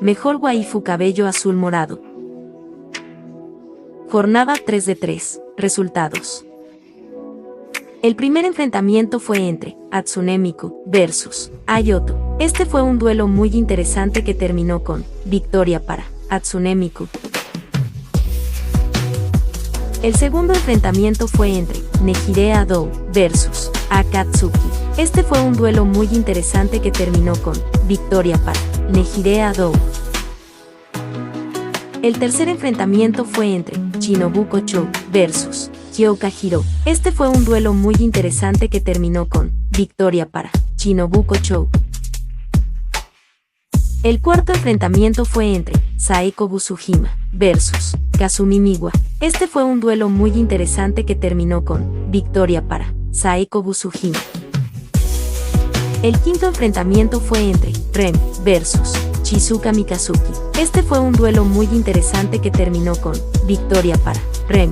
Mejor waifu cabello azul morado. Jornada 3 de 3. Resultados. El primer enfrentamiento fue entre Hatsune Miku versus Ayoto. Este fue un duelo muy interesante que terminó con victoria para Hatsune Miku. El segundo enfrentamiento fue entre Nejire Adou versus Akatsuki. Este fue un duelo muy interesante que terminó con victoria para Nejire Adou. El tercer enfrentamiento fue entre Shinobu Kochou versus Hyokahiro. Este fue un duelo muy interesante que terminó con victoria para Shinobu Kochou. El cuarto enfrentamiento fue entre Saeko Busujima versus Kazumi Miwa. Este fue un duelo muy interesante que terminó con victoria para Saeko Busujima. El quinto enfrentamiento fue entre Rem versus Shizuka Mikazuki. Este fue un duelo muy interesante que terminó con victoria para Rem.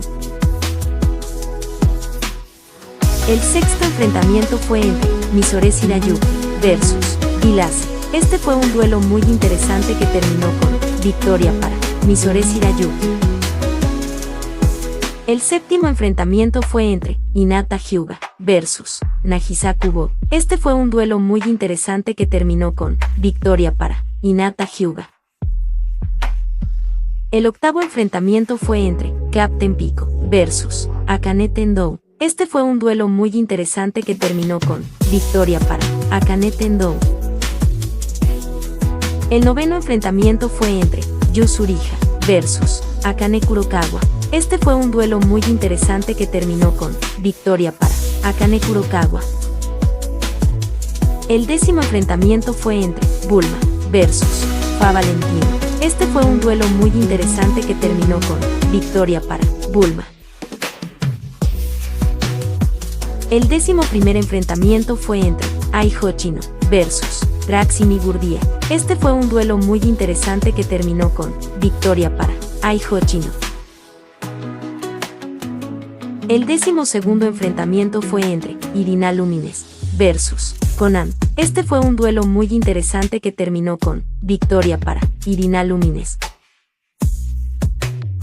El sexto enfrentamiento fue entre Misore Shirayuki versus Bilase. Este fue un duelo muy interesante que terminó con victoria para Misore Shirayuki. El séptimo enfrentamiento fue entre Hinata Hyuga versus Nagisa Kubo. Este fue un duelo muy interesante que terminó con victoria para Hinata Hyuga. El octavo enfrentamiento fue entre Captain Pico versus Akane Tendou. Este fue un duelo muy interesante que terminó con victoria para Akane Tendou. El noveno enfrentamiento fue entre Yuzuriha versus Akane Kurokawa. Este fue un duelo muy interesante que terminó con victoria para Akane Kurokawa. El décimo enfrentamiento fue entre Bulma versus Fa Valentino. Este fue un duelo muy interesante que terminó con victoria para Bulma. El 11º enfrentamiento fue entre Ai Hoshino versus Draxini Burdia. Este fue un duelo muy interesante que terminó con victoria para Ai Hoshino. El 12º enfrentamiento fue entre Irina Lumines versus Conan. Este fue un duelo muy interesante que terminó con victoria para Irina Lumines.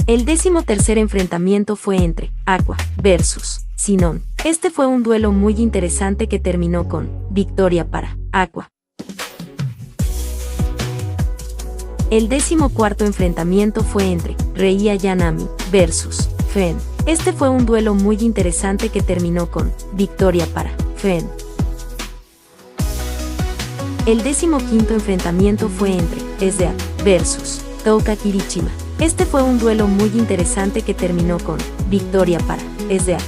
El 13º enfrentamiento fue entre Aqua versus Sinon. Este fue un duelo muy interesante que terminó con victoria para Aqua. El 14º enfrentamiento fue entre Rei Ayanami versus Fen. Este fue un duelo muy interesante que terminó con victoria para Fen. El 15º enfrentamiento fue entre SDA versus Touka Kirishima. Este fue un duelo muy interesante que terminó con victoria para SDA.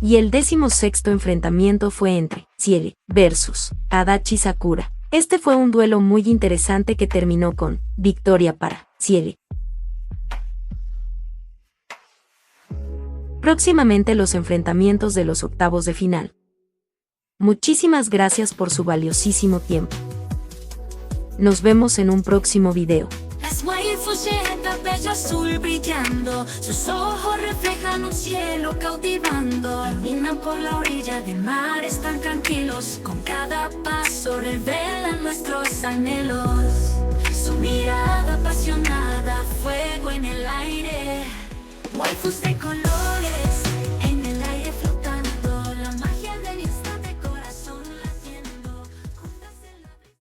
Y el 16º enfrentamiento fue entre Ciel versus Adachi Sakura. Este fue un duelo muy interesante que terminó con victoria para Ciel. Próximamente los enfrentamientos de los octavos de final. Muchísimas gracias por su valiosísimo tiempo. Nos vemos en un próximo video. Las waifus llegan cabello azul brillando, sus ojos reflejan un cielo cautivando. Caminan por la orilla del mar, están tranquilos, con cada paso revelan nuestros anhelos. Su mirada apasionada, fuego en el aire, waifus de colores.